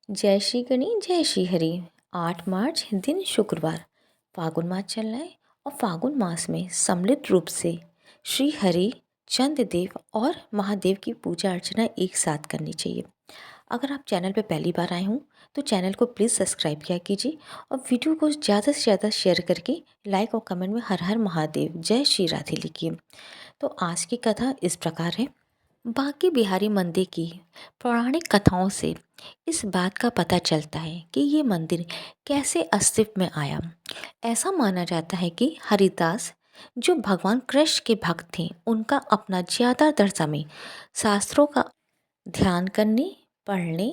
जय श्री गणेश जय श्री हरि। 8 मार्च दिन शुक्रवार। फागुन मास चल रहा है और फागुन मास में सम्मिलित रूप से श्री हरि, चंद्रदेव और महादेव की पूजा अर्चना एक साथ करनी चाहिए। अगर आप चैनल पर पहली बार आए हों तो चैनल को प्लीज़ सब्सक्राइब किया कीजिए और वीडियो को ज़्यादा से ज़्यादा शेयर करके लाइक और कमेंट में हर हर महादेव जय श्री राधे लिखिए। तो आज की कथा इस प्रकार है। बांके बिहारी मंदिर की पौराणिक कथाओं से इस बात का पता चलता है कि ये मंदिर कैसे अस्तित्व में आया। ऐसा माना जाता है कि हरिदास, जो भगवान कृष्ण के भक्त थे, उनका अपना ज़्यादातर समय शास्त्रों का ध्यान करने, पढ़ने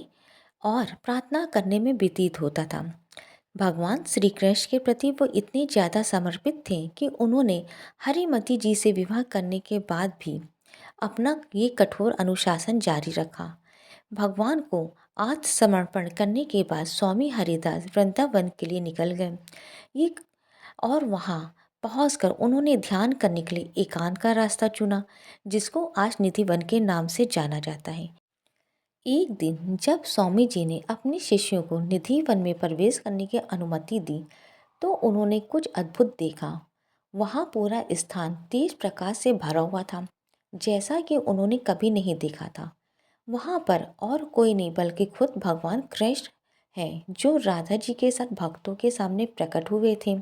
और प्रार्थना करने में व्यतीत होता था। भगवान श्री कृष्ण के प्रति वो इतने ज़्यादा समर्पित थे कि उन्होंने हरिमती जी से विवाह करने के बाद भी अपना ये कठोर अनुशासन जारी रखा। भगवान को आत्मसमर्पण करने के बाद स्वामी हरिदास वृंदावन के लिए निकल गए। ये और वहाँ पहुंचकर उन्होंने ध्यान करने के लिए एकांत का रास्ता चुना, जिसको आज निधिवन के नाम से जाना जाता है। एक दिन जब स्वामी जी ने अपने शिष्यों को निधिवन में प्रवेश करने की अनुमति दी तो उन्होंने कुछ अद्भुत देखा। वहाँ पूरा स्थान तेज प्रकाश से भरा हुआ था, जैसा कि उन्होंने कभी नहीं देखा था। वहाँ पर और कोई नहीं बल्कि खुद भगवान कृष्ण हैं, जो राधा जी के साथ भक्तों के सामने प्रकट हुए थे।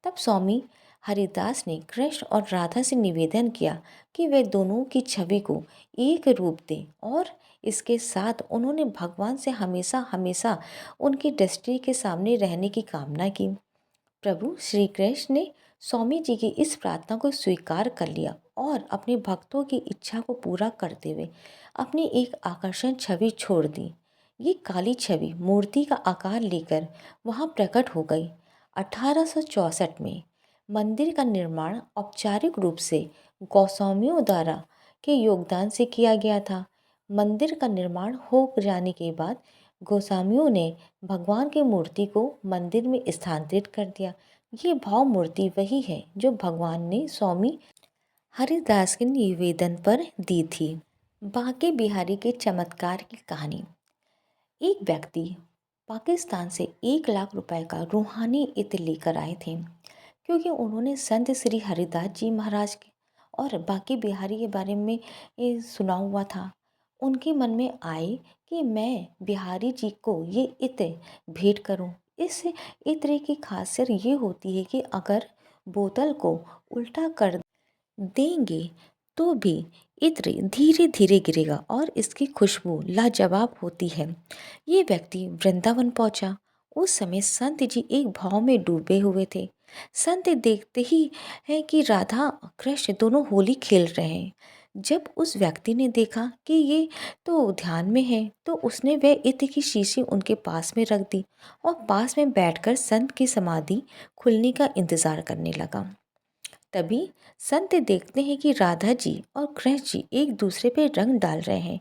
तब स्वामी हरिदास ने कृष्ण और राधा से निवेदन किया कि वे दोनों की छवि को एक रूप दें और इसके साथ उन्होंने भगवान से हमेशा हमेशा उनकी दृष्टि के सामने रहने की कामना की। प्रभु श्री कृष्ण ने स्वामी जी की इस प्रार्थना को स्वीकार कर लिया और अपने भक्तों की इच्छा को पूरा करते हुए अपनी एक आकर्षण छवि छोड़ दी। ये काली छवि मूर्ति का आकार लेकर वहाँ प्रकट हो गई। 1864 में मंदिर का निर्माण औपचारिक रूप से गोस्वामियों द्वारा के योगदान से किया गया था। मंदिर का निर्माण हो जाने के बाद गोस्वामियों ने भगवान की मूर्ति को मंदिर में स्थानांतरित कर दिया। ये भाव मूर्ति वही है जो भगवान ने स्वामी हरिदास के निवेदन पर दी थी। बांके बिहारी के चमत्कार की कहानी। एक व्यक्ति पाकिस्तान से 1 लाख रुपए का रूहानी इत्र लेकर आए थे, क्योंकि उन्होंने संत श्री हरिदास जी महाराज के और बांके बिहारी के बारे में ये सुना हुआ था। उनके मन में आए कि मैं बिहारी जी को ये इत्र भेंट करूं। इस इत्र की खासियत ये होती है कि अगर बोतल को उल्टा कर देंगे तो भी इत्र धीरे धीरे गिरेगा और इसकी खुशबू लाजवाब होती है। ये व्यक्ति वृंदावन पहुंचा। उस समय संत जी एक भाव में डूबे हुए थे। संत देखते ही है कि राधा कृष्ण दोनों होली खेल रहे हैं। जब उस व्यक्ति ने देखा कि ये तो ध्यान में है तो उसने वह इत्र की शीशी उनके पास में रख दी और पास में बैठकर संत की समाधि खुलने का इंतजार करने लगा। तभी संत देखते हैं कि राधा जी और कृष्ण जी एक दूसरे पे रंग डाल रहे हैं।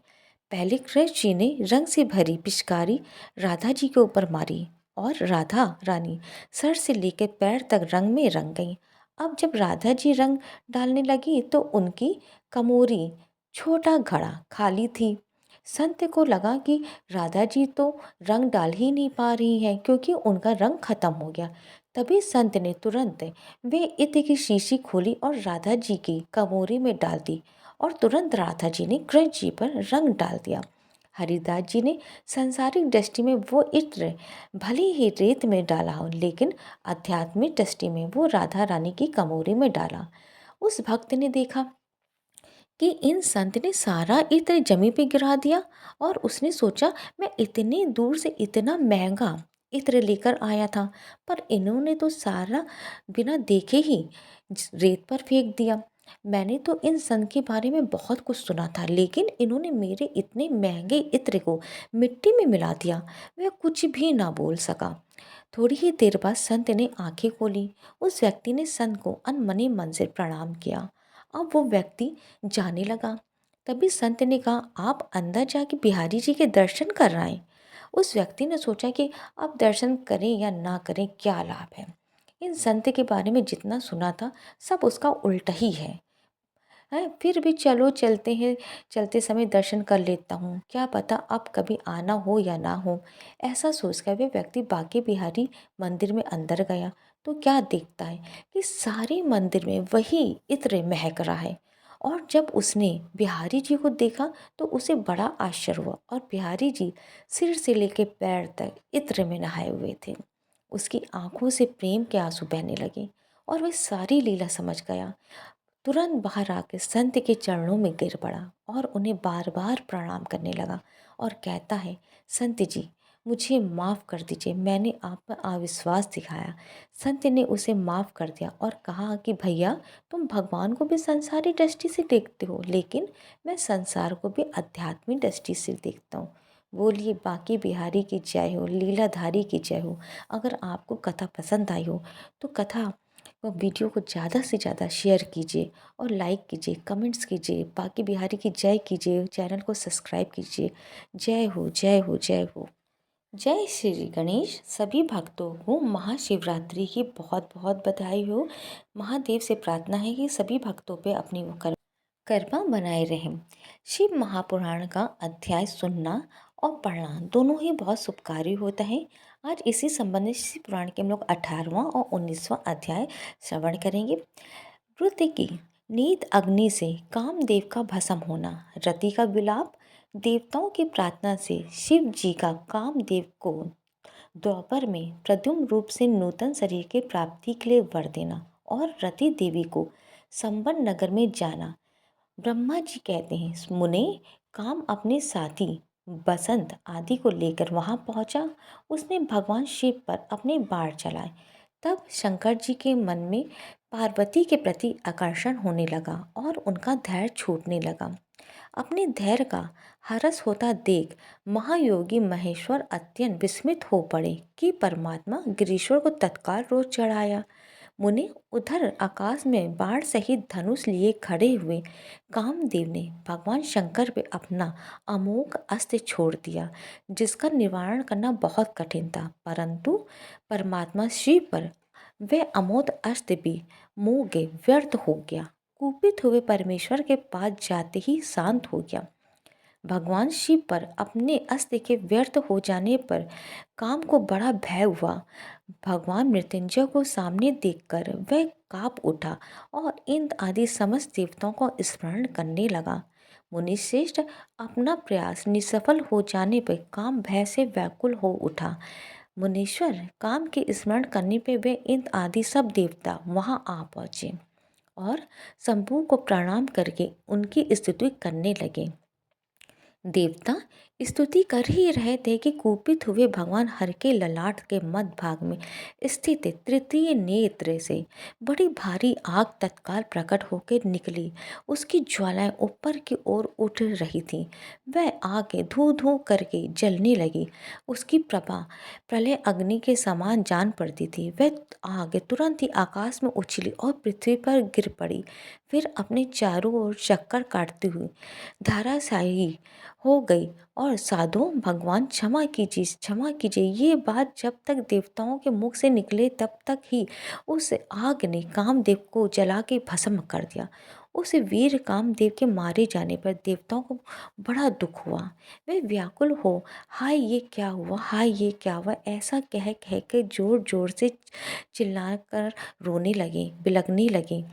पहले कृष्ण जी ने रंग से भरी पिचकारी राधा जी के ऊपर मारी और राधा रानी सर से लेकर पैर तक रंग में रंग गई। अब जब राधा जी रंग डालने लगी तो उनकी कमोरी छोटा घड़ा खाली थी। संत को लगा कि राधा जी तो रंग डाल ही नहीं पा रही हैं, क्योंकि उनका रंग खत्म हो गया। तभी संत ने तुरंत वे इत्र की शीशी खोली और राधा जी की कमोरी में डाल दी और तुरंत राधा जी ने कृष्ण जी पर रंग डाल दिया। हरिदास जी ने सांसारिक दृष्टि में वो इत्र भले ही रेत में डाला हो, लेकिन आध्यात्मिक दृष्टि में वो राधा रानी की कमोरी में डाला। उस भक्त ने देखा कि इन संत ने सारा इत्र जमी पे गिरा दिया और उसने सोचा मैं इतनी दूर से इतना महंगा इत्र लेकर आया था, पर इन्होंने तो सारा बिना देखे ही रेत पर फेंक दिया। मैंने तो इन संत के बारे में बहुत कुछ सुना था, लेकिन इन्होंने मेरे इतने महंगे इत्र को मिट्टी में मिला दिया। वह कुछ भी ना बोल सका। थोड़ी ही देर बाद संत ने आंखें खोली। उस व्यक्ति ने संत को अनमने मन से प्रणाम किया। अब वो व्यक्ति जाने लगा। तभी संत ने कहा आप अंदर जाके बिहारी जी के दर्शन कर आए। उस व्यक्ति ने सोचा कि अब दर्शन करें या ना करें क्या लाभ है। इन संत के बारे में जितना सुना था सब उसका उल्टा ही है। है, फिर भी चलो चलते हैं, चलते समय दर्शन कर लेता हूँ, क्या पता अब कभी आना हो या ना हो। ऐसा सोचकर वे व्यक्ति बांके बिहारी मंदिर में अंदर गया तो क्या देखता है कि सारे मंदिर में वही इत्र महक रहा है। और जब उसने बिहारी जी को देखा तो उसे बड़ा आश्चर्य हुआ, और बिहारी जी सिर से लेकर पैर तक इत्र में नहाए हुए थे। उसकी आंखों से प्रेम के आंसू बहने लगे और वह सारी लीला समझ गया। तुरंत बाहर आकर संत के चरणों में गिर पड़ा और उन्हें बार बार प्रणाम करने लगा और कहता है, संत जी मुझे माफ़ कर दीजिए, मैंने आप पर अविश्वास दिखाया। संत ने उसे माफ़ कर दिया और कहा कि भैया तुम भगवान को भी संसारी दृष्टि से देखते हो, लेकिन मैं संसार को भी आध्यात्मिक दृष्टि से देखता हूँ। बोलिए बांके बिहारी की जय हो, लीलाधारी की जय हो। अगर आपको कथा पसंद आई हो तो कथा वीडियो को ज़्यादा से ज़्यादा शेयर कीजिए और लाइक कीजिए, कमेंट्स कीजिए, बांके बिहारी की जय कीजिए, चैनल को सब्सक्राइब कीजिए। जय हो जय हो जय हो। जय श्री गणेश। सभी भक्तों को महाशिवरात्रि की बहुत बहुत बधाई हो। महादेव से प्रार्थना है कि सभी भक्तों पे अपनी वो कृपा बनाए रहें। शिव महापुराण का अध्याय सुनना और पढ़ना दोनों ही बहुत शुभकारी होता है। आज इसी संबंध में शिव पुराण के हम लोग 18वां और 19वां अध्याय श्रवण करेंगे। रुद्र की नीत अग्नि से कामदेव का भस्म होना, रति का विलाप, देवताओं की प्रार्थना से शिव जी का कामदेव को द्वापर में प्रद्युम्न रूप से नूतन शरीर की प्राप्ति के लिए वर देना और रति देवी को संबन नगर में जाना। ब्रह्मा जी कहते हैं, मुने काम अपने साथी बसंत आदि को लेकर वहां पहुंचा। उसने भगवान शिव पर अपने बाण चलाए। तब शंकर जी के मन में पार्वती के प्रति आकर्षण होने लगा और उनका धैर्य छूटने लगा। अपने धैर्य का हरस होता देख महायोगी महेश्वर अत्यंत विस्मित हो पड़े कि परमात्मा गिरीश्वर को तत्काल रोज चढ़ाया। मुने उधर आकाश में बाण सहित धनुष लिए खड़े हुए कामदेव ने भगवान शंकर पे अपना अमोघ अस्त्र छोड़ दिया, जिसका निवारण करना बहुत कठिन था। परंतु परमात्मा शिव पर वह अमोघ अस्त्र भी मोह व्यर्थ हो गया। कुपित हुए परमेश्वर के पास जाते ही शांत हो गया। भगवान शिव पर अपने अस्त्र के व्यर्थ हो जाने पर काम को बड़ा भय हुआ। भगवान मृत्युंजय को सामने देखकर वह कांप उठा और इंद्र आदि समस्त देवताओं को स्मरण करने लगा। मुनिश्रेष्ठ अपना प्रयास निसफल हो जाने पर काम भय से व्याकुल हो उठा। मुनीश्वर काम के स्मरण करने पे वे इंद्र आदि सब देवता वहां आ पहुँचे और शंभु को प्रणाम करके उनकी स्तुति करने लगे। देवता स्तुति कर ही रहे थे कि कुपित हुए भगवान हर के ललाट के मध्य भाग में स्थित तृतीय नेत्र से बड़ी भारी आग तत्काल प्रकट होकर निकली। उसकी ज्वालाएं ऊपर की ओर उठ रही थीं। वह आग धू धू करके जलने लगी। उसकी प्रभा प्रलय अग्नि के समान जान पड़ती थी। वह आग तुरंत ही आकाश में उछली और पृथ्वी पर गिर पड़ी। फिर अपने चारों ओर चक्कर काटती हुई धाराशायी हो गई और साधु भगवान क्षमा कीजिए, ये बात जब तक देवताओं के मुख से निकले तब तक ही उस आग ने कामदेव को जला के भस्म कर दिया। उस वीर कामदेव के मारे जाने पर देवताओं को बड़ा दुख हुआ। वे व्याकुल हो हाय ये क्या हुआ, हाय ये क्या हुआ, ऐसा कह कह के जोर जोर से चिल्लाकर रोने लगे, बिलखने लगे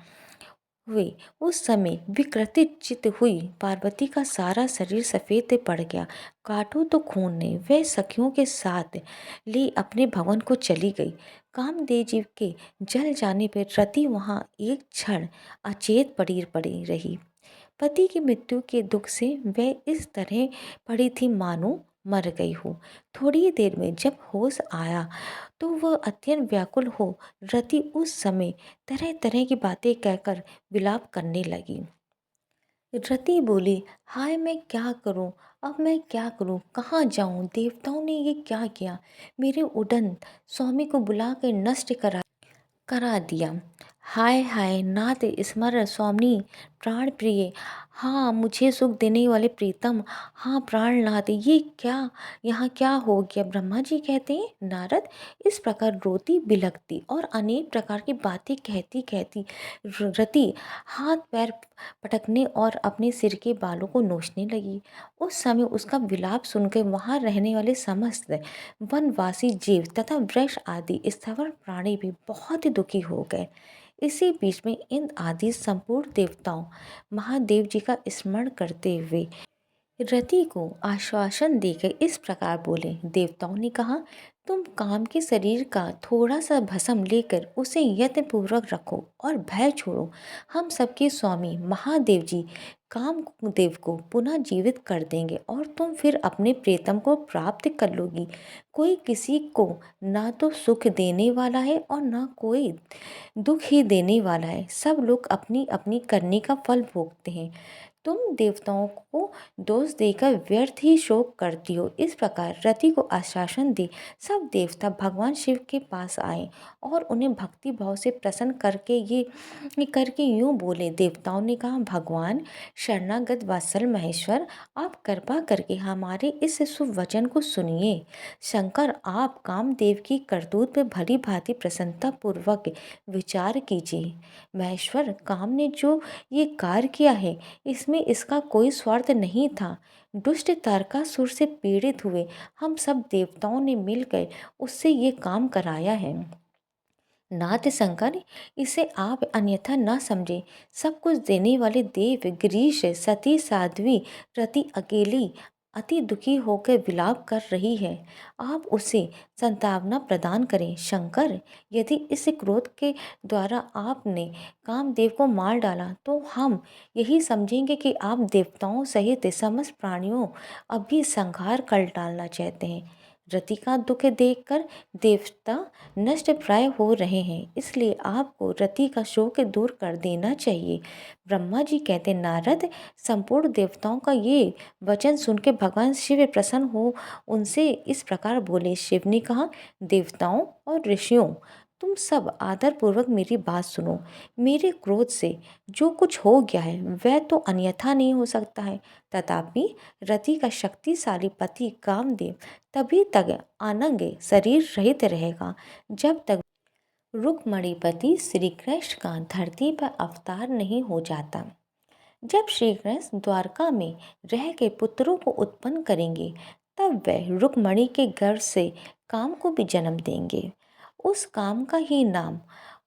हुई। उस समय विकृतित चित हुई पार्वती का सारा शरीर सफेद पड़ गया। काटो तो खून ने वह सखियों के साथ ली अपने भवन को चली गई। कामदेव जी के जल जाने पर रति वहां एक क्षण अचेत पड़ी पड़ी रही। पति की मृत्यु के दुख से वह इस तरह पड़ी थी मानो मर गई हो। थोड़ी देर में जब होश आया तो वह अत्यंत व्याकुल हो रति उस समय तरह तरह की बातें कहकर विलाप करने लगी। रति बोली, हाय मैं क्या करूं, अब मैं क्या करूं, कहाँ जाऊं, देवताओं ने ये क्या किया, मेरे उड़न स्वामी को बुला कर नष्ट करा करा दिया। हाय हाय नाथ स्मर स्वामी प्राण प्रिय, हाँ मुझे सुख देने वाले प्रीतम, हाँ प्राणनाथ, ये क्या, यहाँ क्या हो गया? ब्रह्मा जी कहते हैं नारद, इस प्रकार रोती बिलखती और अनेक प्रकार की बातें कहती कहती रति हाथ पैर पटकने और अपने सिर के बालों को नोचने लगी। उस समय उसका विलाप सुनकर वहाँ रहने वाले समस्त वनवासी जीव तथा वृक्ष आदि स्थावर प्राणी भी बहुत ही दुखी हो गए। इसी बीच में इंद्र आदि संपूर्ण देवताओं महादेव जी का स्मरण करते हुए रति को आश्वासन देकर इस प्रकार बोले। देवताओं ने कहा, तुम काम के शरीर का थोड़ा सा भस्म लेकर उसे यत्नपूर्वक रखो और भय छोड़ो। हम सबके स्वामी महादेव जी कामदेव को पुनः जीवित कर देंगे और तुम फिर अपने प्रीतम को प्राप्त कर लोगी। कोई किसी को ना तो सुख देने वाला है और ना कोई दुख ही देने वाला है। सब लोग अपनी अपनी करने का फल भोगते हैं। तुम देवताओं को दोष देकर व्यर्थ ही शोक करती हो। इस प्रकार रति को आश्वासन दे सब देवता भगवान शिव के पास आए और उन्हें भक्ति भाव से प्रसन्न करके यूं बोले। देवताओं ने कहा, भगवान शरणागत वात्सल महेश्वर, आप कृपा करके हमारे इस शुभ वचन को सुनिए। शंकर, आप कामदेव की करतूत पे भली भांति प्रसन्नता पूर्वक विचार कीजिए। महेश्वर, काम ने जो ये कार्य किया है इसमें इसका कोई स्वार्थ नहीं था। दुष्ट तारकासुर से पीड़ित हुए हम सब देवताओं ने मिलकर उससे ये काम कराया है। नाथ शंकर, इसे आप अन्यथा न समझे। सब कुछ देने वाले देव गिरीश सती साध्वी रति अकेली अति दुखी होकर विलाप कर रही है। आप उसे संतावना प्रदान करें। शंकर, यदि इस क्रोध के द्वारा आपने कामदेव को मार डाला तो हम यही समझेंगे कि आप देवताओं सहित समस्त प्राणियों अभी संहार कर डालना चाहते हैं। रति का दुख देखकर देवता नष्ट प्राय हो रहे हैं, इसलिए आपको रति का शोक दूर कर देना चाहिए। ब्रह्मा जी कहते, नारद, संपूर्ण देवताओं का ये वचन सुन के भगवान शिव प्रसन्न हो उनसे इस प्रकार बोले। शिव ने कहा, देवताओं और ऋषियों, तुम सब आदर पूर्वक मेरी बात सुनो। मेरे क्रोध से जो कुछ हो गया है वह तो अन्यथा नहीं हो सकता है, तथापि रति का शक्तिशाली पति कामदेव तभी तक अनंग शरीर रहित रहेगा जब तक रुक्मणीपति श्री कृष्ण का धरती पर अवतार नहीं हो जाता। जब श्री कृष्ण द्वारका में रह के पुत्रों को उत्पन्न करेंगे तब वह रुक्मणी के गर्भ से काम को भी जन्म देंगे। उस काम का ही नाम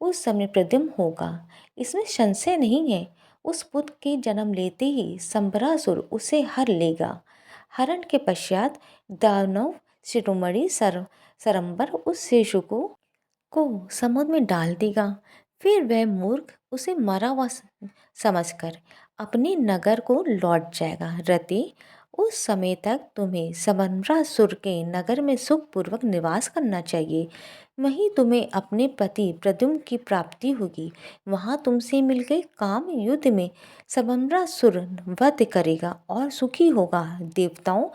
उस समय प्रद्युम्न होगा, इसमें संशय नहीं है। उस पुत्र के जन्म लेते ही संबरासुर उसे हर लेगा। हरण के पश्चात दानव शिरोमणि सरंबर उस शिशु को समुद्र में डाल देगा। फिर वह मूर्ख उसे मरा हुआ समझकर अपने नगर को लौट जाएगा। रति, उस समय तक तुम्हें समरासुर के नगर में सुखपूर्वक निवास करना चाहिए। वहीं तुम्हें अपने पति प्रद्युम्न की प्राप्ति होगी। वहाँ तुमसे मिलकर काम युद्ध में समरासुर वध करेगा और सुखी होगा। देवताओं,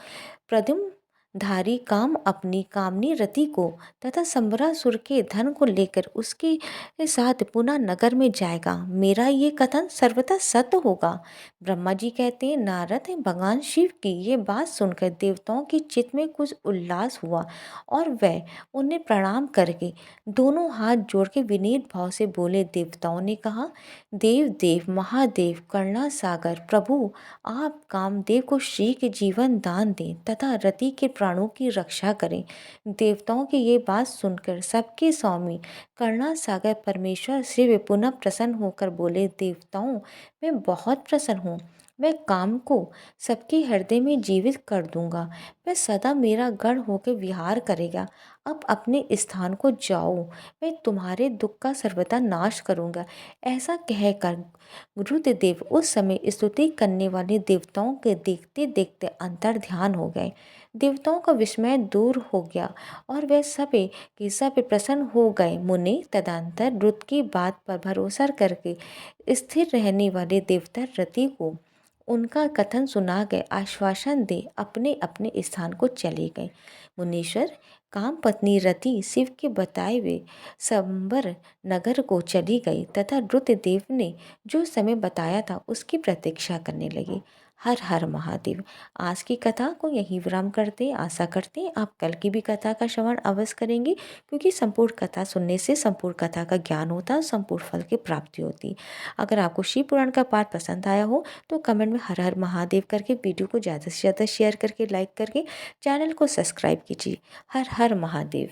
प्रद्युम्न धारी काम अपनी कामनी रति को तथा संबरासुर के धन को लेकर उसके साथ पुनः नगर में जाएगा। मेरा ये कथन सर्वथा सत्य होगा। ब्रह्मा जी कहते हैं, नारद, भगवान शिव की ये बात सुनकर देवताओं के चित्त में कुछ उल्लास हुआ और वह उन्हें प्रणाम करके दोनों हाथ जोड़ के विनीत भाव से बोले। देवताओं ने कहा, देव देव महादेव करुणा सागर प्रभु, आप कामदेव को शीघ्र जीवन दान दें तथा रति के प्राणों की रक्षा करें। देवताओं की ये बात सुनकर सबके स्वामी करुणा सागर परमेश्वर शिव पुनः प्रसन्न होकर बोले। देवताओं, मैं बहुत प्रसन्न हूँ। मैं काम को सबके हृदय में जीवित कर दूंगा। मैं सदा मेरा गढ़ होकर विहार करेगा। अब अपने स्थान को जाओ, मैं तुम्हारे दुख का सर्वथा नाश करूंगा। ऐसा कहकर रुद्रदेव उस समय स्तुति करने वाले देवताओं के देखते देखते अंतर ध्यान हो गए। देवताओं का विस्मय दूर हो गया और वे सभी के सब प्रसन्न हो गए। मुनि तदंतर रुद्र की बात पर भरोसा करके स्थिर रहने वाले देवता रति को उनका कथन सुना गए आश्वासन दे अपने अपने स्थान को चले गए। मुनीश्वर काम पत्नी रति शिव के बताए हुए संबर नगर को चली गई तथा रुद्रदेव ने जो समय बताया था उसकी प्रतीक्षा करने लगी। हर हर महादेव। आज की कथा को यहीं विराम करते हैं। आशा करते हैं आप कल की भी कथा का श्रवण अवश्य करेंगे, क्योंकि संपूर्ण कथा सुनने से संपूर्ण कथा का ज्ञान होता है, संपूर्ण फल की प्राप्ति होती है। अगर आपको शिव पुराण का पाठ पसंद आया हो तो कमेंट में हर हर महादेव करके वीडियो को ज़्यादा से ज़्यादा शेयर करके लाइक करके चैनल को सब्सक्राइब कीजिए। हर हर महादेव।